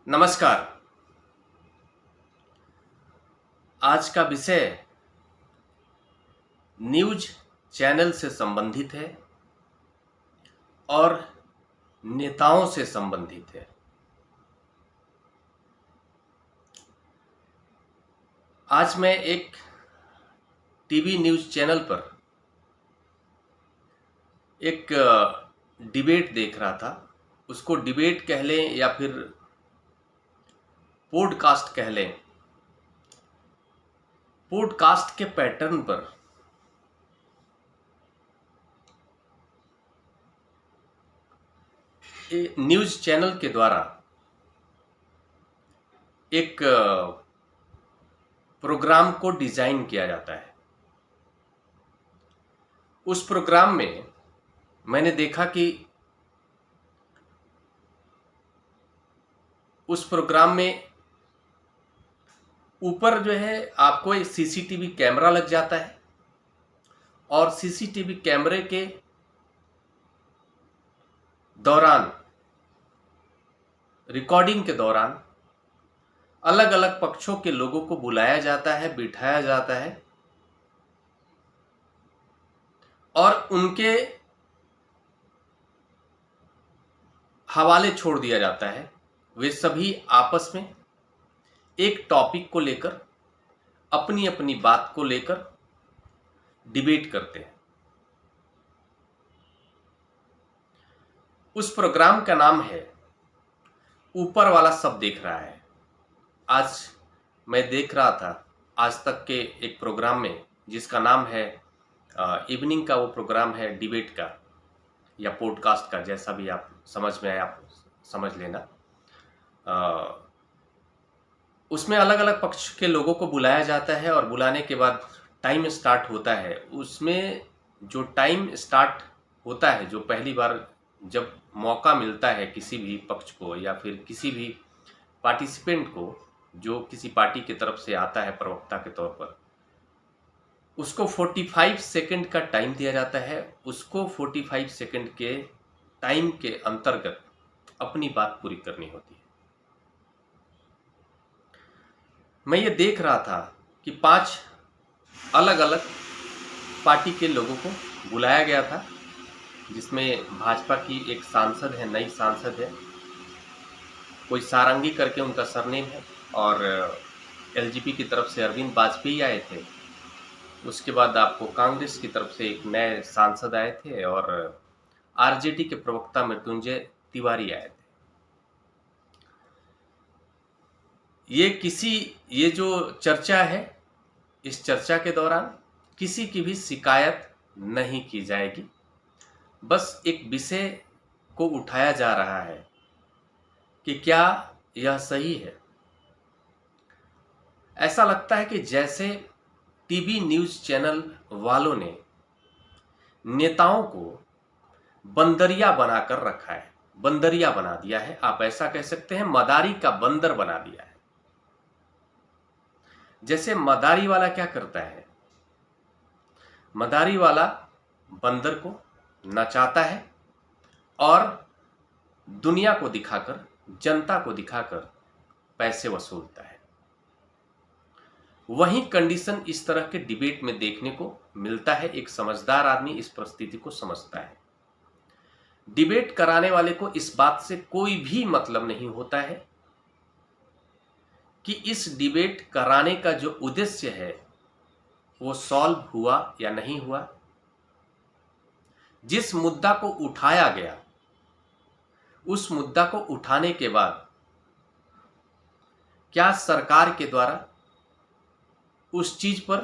नमस्कार। आज का विषय न्यूज चैनल से संबंधित है और नेताओं से संबंधित है। आज मैं एक टीवी न्यूज चैनल पर एक डिबेट देख रहा था। उसको डिबेट कह लें या फिर पॉडकास्ट कह लें। पॉडकास्ट के पैटर्न पर न्यूज चैनल के द्वारा एक प्रोग्राम को डिजाइन किया जाता है। उस प्रोग्राम में मैंने देखा कि उस प्रोग्राम में ऊपर जो है आपको एक सीसीटीवी कैमरा लग जाता है और सीसीटीवी कैमरे के दौरान, रिकॉर्डिंग के दौरान अलग अलग पक्षों के लोगों को बुलाया जाता है, बिठाया जाता है और उनके हवाले छोड़ दिया जाता है। वे सभी आपस में एक टॉपिक को लेकर, अपनी अपनी बात को लेकर डिबेट करते हैं। उस प्रोग्राम का नाम है ऊपर वाला सब देख रहा है। आज मैं देख रहा था आज तक के एक प्रोग्राम में जिसका नाम है इवनिंग का, वो प्रोग्राम है डिबेट का या पॉडकास्ट का, जैसा भी आप समझ में आए आप समझ लेना। उसमें अलग अलग पक्ष के लोगों को बुलाया जाता है और बुलाने के बाद टाइम स्टार्ट होता है। उसमें जो टाइम स्टार्ट होता है, जो पहली बार जब मौका मिलता है किसी भी पक्ष को या फिर किसी भी पार्टिसिपेंट को जो किसी पार्टी की तरफ से आता है प्रवक्ता के तौर पर, उसको 45 सेकंड का टाइम दिया जाता है। उसको 45 सेकंड के टाइम के अंतर्गत अपनी बात पूरी करनी होती है। मैं ये देख रहा था कि 5 अलग अलग पार्टी के लोगों को बुलाया गया था, जिसमें भाजपा की एक सांसद है, नई सांसद है, कोई सारंगी करके उनका सरनेम है, और एलजेपी की तरफ से अरविंद वाजपेयी आए थे। उसके बाद आपको कांग्रेस की तरफ से एक नए सांसद आए थे और आरजेडी के प्रवक्ता मृत्युंजय तिवारी आए थे। ये जो चर्चा है, इस चर्चा के दौरान किसी की भी शिकायत नहीं की जाएगी। बस एक विषय को उठाया जा रहा है कि क्या यह सही है। ऐसा लगता है कि जैसे टीवी न्यूज चैनल वालों ने नेताओं को बंदरिया बनाकर रखा है, बंदरिया बना दिया है। आप ऐसा कह सकते हैं, मदारी का बंदर बना दिया है। जैसे मदारी वाला क्या करता है, मदारी वाला बंदर को नचाता है और दुनिया को दिखाकर, जनता को दिखाकर पैसे वसूलता है। वही कंडीशन इस तरह के डिबेट में देखने को मिलता है। एक समझदार आदमी इस परिस्थिति को समझता है। डिबेट कराने वाले को इस बात से कोई भी मतलब नहीं होता है कि इस डिबेट कराने का जो उद्देश्य है वो सॉल्व हुआ या नहीं हुआ। जिस मुद्दा को उठाया गया, उस मुद्दा को उठाने के बाद क्या सरकार के द्वारा उस चीज पर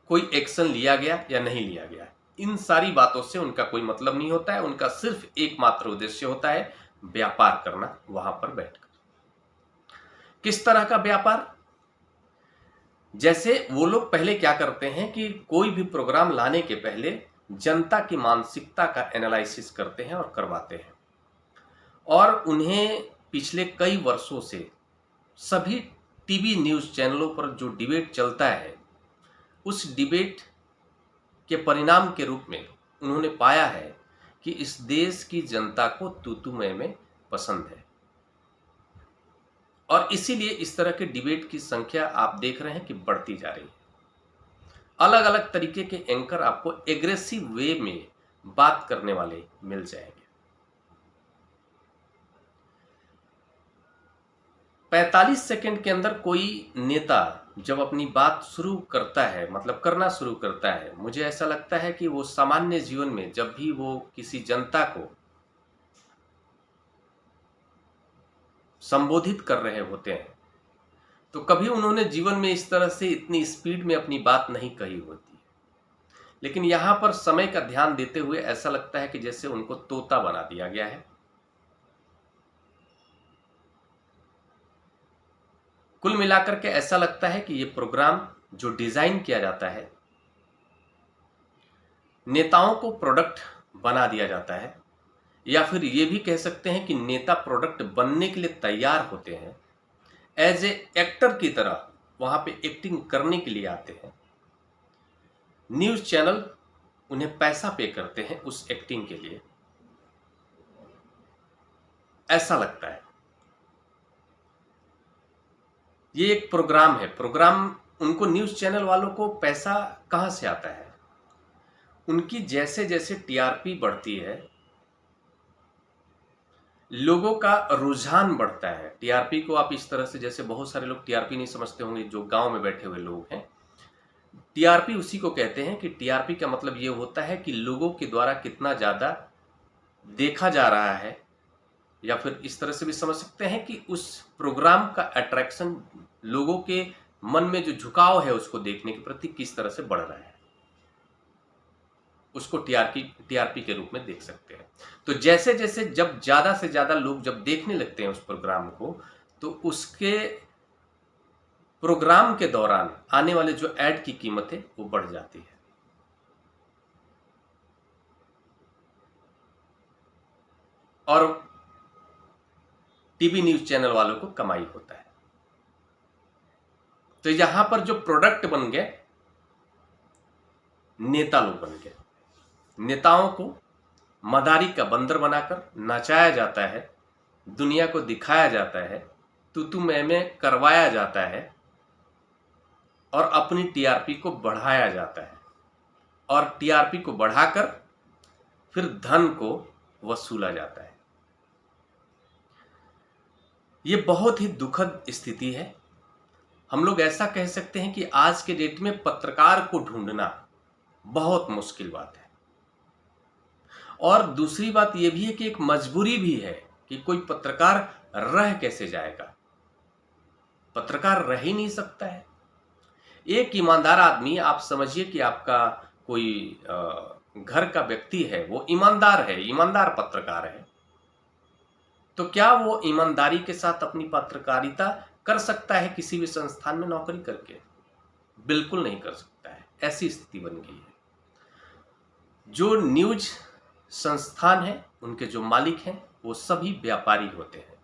कोई एक्शन लिया गया या नहीं लिया गया, इन सारी बातों से उनका कोई मतलब नहीं होता है। उनका सिर्फ एकमात्र उद्देश्य होता है व्यापार करना, वहां पर बैठकर। किस तरह का व्यापार? जैसे वो लोग पहले क्या करते हैं कि कोई भी प्रोग्राम लाने के पहले जनता की मानसिकता का एनालिसिस करते हैं और करवाते हैं, और उन्हें पिछले कई वर्षों से सभी टीवी न्यूज चैनलों पर जो डिबेट चलता है, उस डिबेट के परिणाम के रूप में उन्होंने पाया है कि इस देश की जनता को तू तू मैं में पसंद है। और इसीलिए इस तरह के डिबेट की संख्या आप देख रहे हैं कि बढ़ती जा रही है। अलग अलग तरीके के एंकर आपको एग्रेसिव वे में बात करने वाले मिल जाएंगे। 45 सेकंड के अंदर कोई नेता जब अपनी बात शुरू करता है, मतलब करना शुरू करता है, मुझे ऐसा लगता है कि वो सामान्य जीवन में जब भी वो किसी जनता को संबोधित कर रहे होते हैं तो कभी उन्होंने जीवन में इस तरह से इतनी स्पीड में अपनी बात नहीं कही होती है। लेकिन यहां पर समय का ध्यान देते हुए ऐसा लगता है कि जैसे उनको तोता बना दिया गया है। कुल मिलाकर के ऐसा लगता है कि ये प्रोग्राम जो डिजाइन किया जाता है, नेताओं को प्रोडक्ट बना दिया जाता है, या फिर ये भी कह सकते हैं कि नेता प्रोडक्ट बनने के लिए तैयार होते हैं, एज ए एक्टर की तरह वहां पे एक्टिंग करने के लिए आते हैं। न्यूज चैनल उन्हें पैसा पे करते हैं उस एक्टिंग के लिए, ऐसा लगता है। ये एक प्रोग्राम है। प्रोग्राम उनको, न्यूज चैनल वालों को पैसा कहां से आता है? उनकी जैसे जैसे टीआरपी बढ़ती है, लोगों का रुझान बढ़ता है। टीआरपी को आप इस तरह से, जैसे बहुत सारे लोग टीआरपी नहीं समझते होंगे, जो गांव में बैठे हुए लोग हैं, टीआरपी उसी को कहते हैं कि टीआरपी का मतलब ये होता है कि लोगों के द्वारा कितना ज्यादा देखा जा रहा है, या फिर इस तरह से भी समझ सकते हैं कि उस प्रोग्राम का अट्रैक्शन, लोगों के मन में जो झुकाव है उसको देखने के प्रति किस तरह से बढ़ रहा है, उसको टीआरपी के रूप में देख सकते हैं। तो जैसे जैसे जब ज्यादा से ज्यादा लोग जब देखने लगते हैं उस प्रोग्राम को, तो उसके प्रोग्राम के दौरान आने वाले जो ऐड की कीमत है वो बढ़ जाती है। और टीवी न्यूज चैनल वालों को कमाई होता है। तो यहां पर जो प्रोडक्ट बन गए, नेता लोग बन गए। नेताओं को मदारी का बंदर बनाकर नचाया जाता है, दुनिया को दिखाया जाता है, तू मैं करवाया जाता है, और अपनी टीआरपी को बढ़ाया जाता है, और टीआरपी को बढ़ाकर फिर धन को वसूला जाता है। ये बहुत ही दुखद स्थिति है। हम लोग ऐसा कह सकते हैं कि आज के डेट में पत्रकार को ढूंढना बहुत मुश्किल बात है। और दूसरी बात यह भी है कि एक मजबूरी भी है कि कोई पत्रकार रह कैसे जाएगा। पत्रकार रह ही नहीं सकता है। एक ईमानदार आदमी, आप समझिए कि आपका कोई घर का व्यक्ति है, वो ईमानदार है, ईमानदार पत्रकार है, तो क्या वो ईमानदारी के साथ अपनी पत्रकारिता कर सकता है किसी भी संस्थान में नौकरी करके? बिल्कुल नहीं कर सकता है। ऐसी स्थिति बन गई है। जो न्यूज संस्थान है, उनके जो मालिक हैं, वो सभी व्यापारी होते हैं।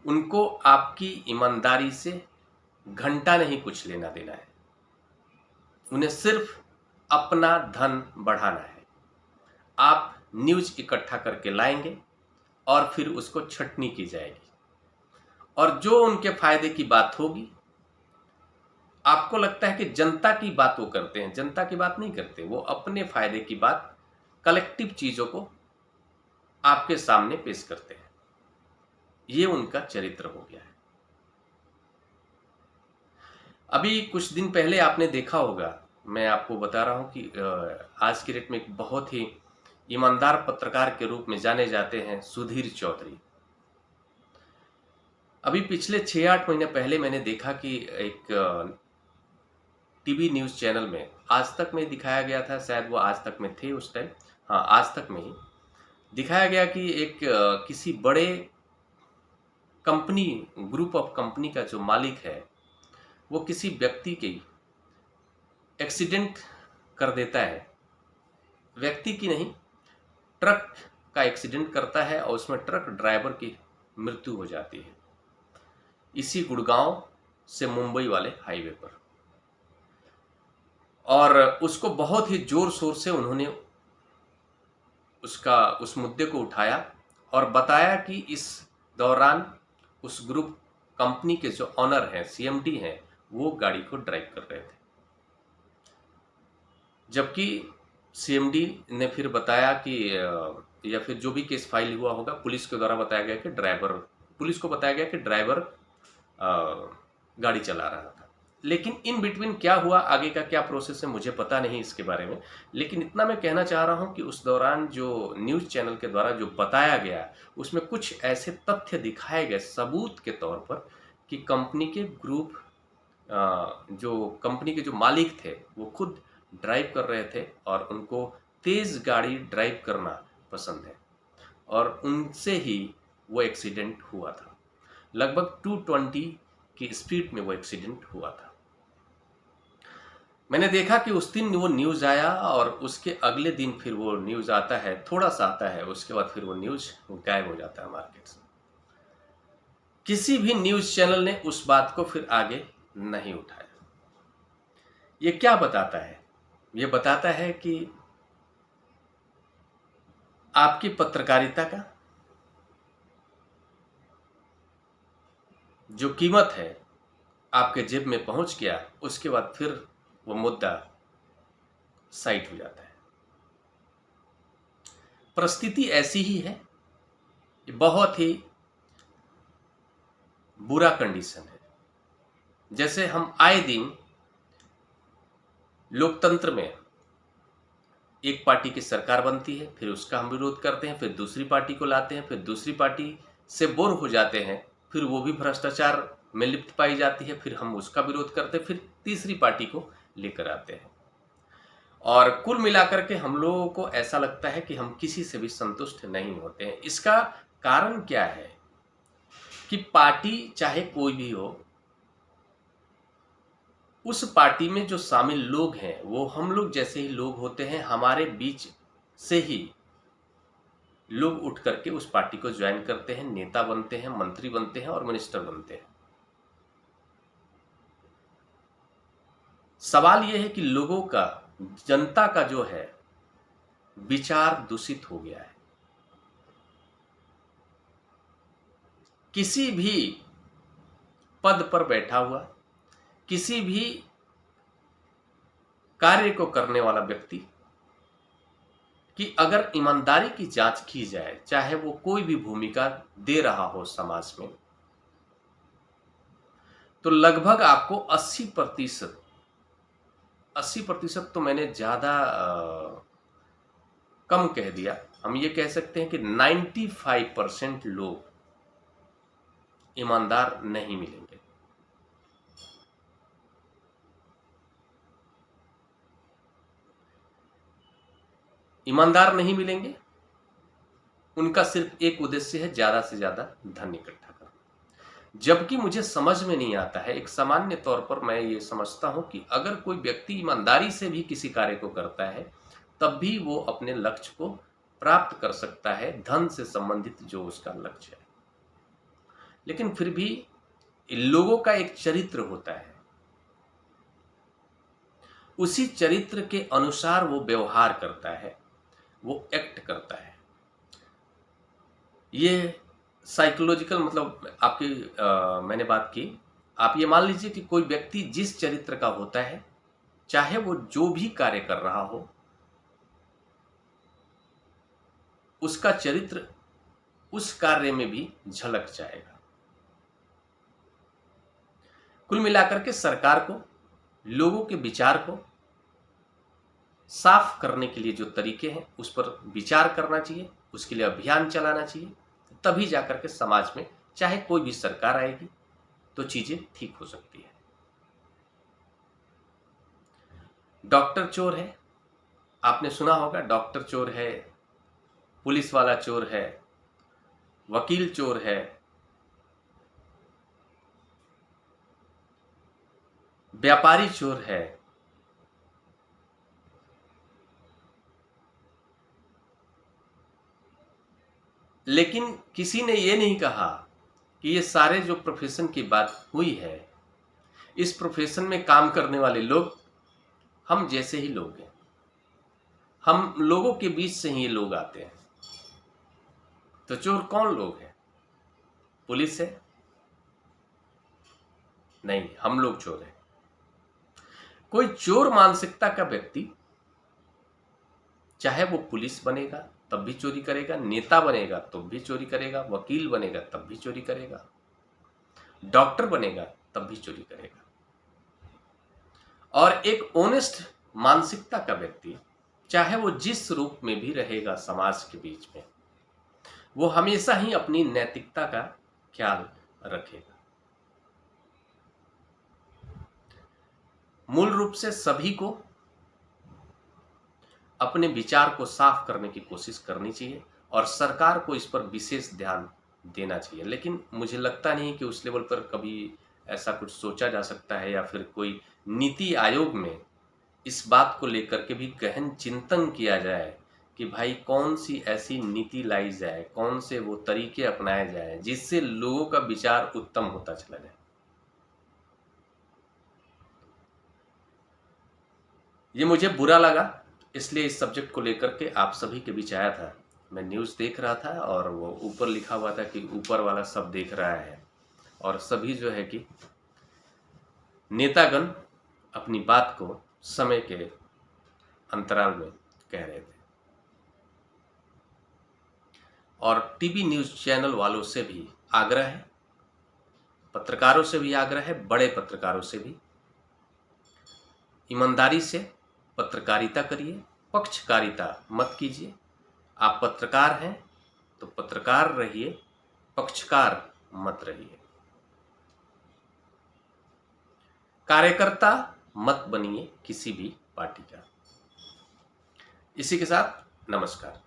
उनको आपकी ईमानदारी से घंटा नहीं कुछ लेना देना है। उन्हें सिर्फ अपना धन बढ़ाना है। आप न्यूज इकट्ठा करके लाएंगे और फिर उसको छटनी की जाएगी, और जो उनके फायदे की बात होगी, आपको लगता है कि जनता की बात वो करते हैं, जनता की बात नहीं करते। वो अपने फायदे की बात, कलेक्टिव चीजों को आपके सामने पेश करते हैं। ये उनका चरित्र हो गया है। अभी कुछ दिन पहले आपने देखा होगा, मैं आपको बता रहा हूं कि आज की डेट में एक बहुत ही ईमानदार पत्रकार के रूप में जाने जाते हैं सुधीर चौधरी। अभी पिछले 6-8 महीने पहले मैंने देखा कि एक टीवी न्यूज चैनल में, आज तक में दिखाया गया था, शायद वो आज तक में थे उस टाइम, हाँ आज तक में ही दिखाया गया कि एक किसी बड़े कंपनी, ग्रुप ऑफ कंपनी का जो मालिक है, वो किसी व्यक्ति की एक्सीडेंट कर देता है। व्यक्ति की नहीं, ट्रक का एक्सीडेंट करता है, और उसमें ट्रक ड्राइवर की मृत्यु हो जाती है, इसी गुड़गांव से मुंबई वाले हाईवे पर। और उसको बहुत ही जोर शोर से उन्होंने उस मुद्दे को उठाया और बताया कि इस दौरान उस ग्रुप कंपनी के जो ऑनर हैं, सीएमडी हैं, वो गाड़ी को ड्राइव कर रहे थे। जबकि सीएमडी ने फिर बताया कि या फिर जो भी केस फाइल हुआ होगा, पुलिस के द्वारा बताया गया कि पुलिस को बताया गया कि ड्राइवर गाड़ी चला रहा था। लेकिन इन बिटवीन क्या हुआ, आगे का क्या प्रोसेस है, मुझे पता नहीं इसके बारे में। लेकिन इतना मैं कहना चाह रहा हूं कि उस दौरान जो न्यूज़ चैनल के द्वारा जो बताया गया, उसमें कुछ ऐसे तथ्य दिखाए गए सबूत के तौर पर कि कंपनी के ग्रुप जो कंपनी के जो मालिक थे वो खुद ड्राइव कर रहे थे और उनको तेज़ गाड़ी ड्राइव करना पसंद है, और उनसे ही वो एक्सीडेंट हुआ था। लगभग 220 की स्पीड में वो एक्सीडेंट हुआ था। मैंने देखा कि उस दिन वो न्यूज़ आया और उसके अगले दिन फिर वो न्यूज़ आता है, थोड़ा सा आता है, उसके बाद फिर वो न्यूज़ गायब हो जाता है मार्केट से। किसी भी न्यूज़ चैनल ने उस बात को फिर आगे नहीं उठाया। ये क्या बताता है? ये बताता है कि आपकी पत्रकारिता का जो कीमत है आपके जेब में पहुंच गया, उसके बाद फिर वो मुद्दा साइड हो जाता है। परिस्थिति ऐसी ही है, बहुत ही बुरा कंडीशन है। जैसे हम आए दिन लोकतंत्र में एक पार्टी की सरकार बनती है, फिर उसका हम विरोध करते हैं, फिर दूसरी पार्टी को लाते हैं, फिर दूसरी पार्टी से बोर हो जाते हैं, फिर वो भी भ्रष्टाचार में लिप्त पाई जाती है, फिर हम उसका विरोध करते हैं, फिर तीसरी पार्टी को लेकर आते हैं। और कुल मिलाकर के हम लोगों को ऐसा लगता है कि हम किसी से भी संतुष्ट नहीं होते हैं। इसका कारण क्या है कि पार्टी चाहे कोई भी हो, उस पार्टी में जो शामिल लोग हैं वो हम लोग जैसे ही लोग होते हैं। हमारे बीच से ही लोग उठ करके उस पार्टी को ज्वाइन करते हैं, नेता बनते हैं, मंत्री बनते हैं और मिनिस्टर बनते हैं। सवाल यह है कि लोगों का, जनता का जो है विचार दूषित हो गया है। किसी भी पद पर बैठा हुआ, किसी भी कार्य को करने वाला व्यक्ति कि अगर ईमानदारी की जांच की जाए, चाहे वो कोई भी भूमिका दे रहा हो समाज में, तो लगभग आपको 80% तो मैंने ज्यादा कम कह दिया, हम ये कह सकते हैं कि 95% लोग ईमानदार नहीं मिलेंगे। ईमानदार नहीं मिलेंगे, उनका सिर्फ एक उद्देश्य है, ज्यादा से ज्यादा धन इकट्ठा करना। जबकि मुझे समझ में नहीं आता है, एक सामान्य तौर पर मैं ये समझता हूं कि अगर कोई व्यक्ति ईमानदारी से भी किसी कार्य को करता है, तब भी वो अपने लक्ष्य को प्राप्त कर सकता है, धन से संबंधित जो उसका लक्ष्य है। लेकिन फिर भी लोगों का एक चरित्र होता है, उसी चरित्र के अनुसार वो व्यवहार करता है, वो एक्ट करता है। ये साइकोलॉजिकल, मतलब आपकी मैंने बात की, आप ये मान लीजिए कि कोई व्यक्ति जिस चरित्र का होता है, चाहे वो जो भी कार्य कर रहा हो, उसका चरित्र उस कार्य में भी झलक जाएगा। कुल मिलाकर के सरकार को लोगों के विचार को साफ करने के लिए जो तरीके हैं उस पर विचार करना चाहिए, उसके लिए अभियान चलाना चाहिए। तभी जाकर के समाज में चाहे कोई भी सरकार आएगी तो चीजें ठीक हो सकती है। डॉक्टर चोर है, आपने सुना होगा, डॉक्टर चोर है, पुलिस वाला चोर है, वकील चोर है, व्यापारी चोर है। लेकिन किसी ने ये नहीं कहा कि ये सारे जो प्रोफेशन की बात हुई है, इस प्रोफेशन में काम करने वाले लोग हम जैसे ही लोग हैं, हम लोगों के बीच से ही ये लोग आते हैं। तो चोर कौन लोग हैं? पुलिस है, नहीं, हम लोग चोर हैं। कोई चोर मानसिकता का व्यक्ति, चाहे वो पुलिस बनेगा तब भी चोरी करेगा, नेता बनेगा तब भी चोरी करेगा, वकील बनेगा तब भी चोरी करेगा, डॉक्टर बनेगा तब भी चोरी करेगा। और एक ऑनेस्ट मानसिकता का व्यक्ति, चाहे वो जिस रूप में भी रहेगा समाज के बीच में, वो हमेशा ही अपनी नैतिकता का ख्याल रखेगा। मूल रूप से सभी को अपने विचार को साफ करने की कोशिश करनी चाहिए और सरकार को इस पर विशेष ध्यान देना चाहिए। लेकिन मुझे लगता नहीं कि उस लेवल पर कभी ऐसा कुछ सोचा जा सकता है या फिर कोई नीति आयोग में इस बात को लेकर के भी गहन चिंतन किया जाए कि भाई कौन सी ऐसी नीति लाई जाए, कौन से वो तरीके अपनाए जाए जिससे लोगों का विचार उत्तम होता चला जाए। ये मुझे बुरा लगा, इसलिए इस सब्जेक्ट को लेकर के आप सभी के बीच आया था। मैं न्यूज़ देख रहा था और वो ऊपर लिखा हुआ था कि ऊपर वाला सब देख रहा है, और सभी जो है कि नेतागण अपनी बात को समय के अंतराल में कह रहे थे। और टीवी न्यूज़ चैनल वालों से भी आग्रह है, पत्रकारों से भी आग्रह है, बड़े पत्रकारों से भी, ईमानदारी से पत्रकारिता करिए, पक्षकारिता मत कीजिए। आप पत्रकार हैं तो पत्रकार रहिए, पक्षकार मत रहिए। कार्यकर्ता मत बनिए किसी भी पार्टी का। इसी के साथ नमस्कार।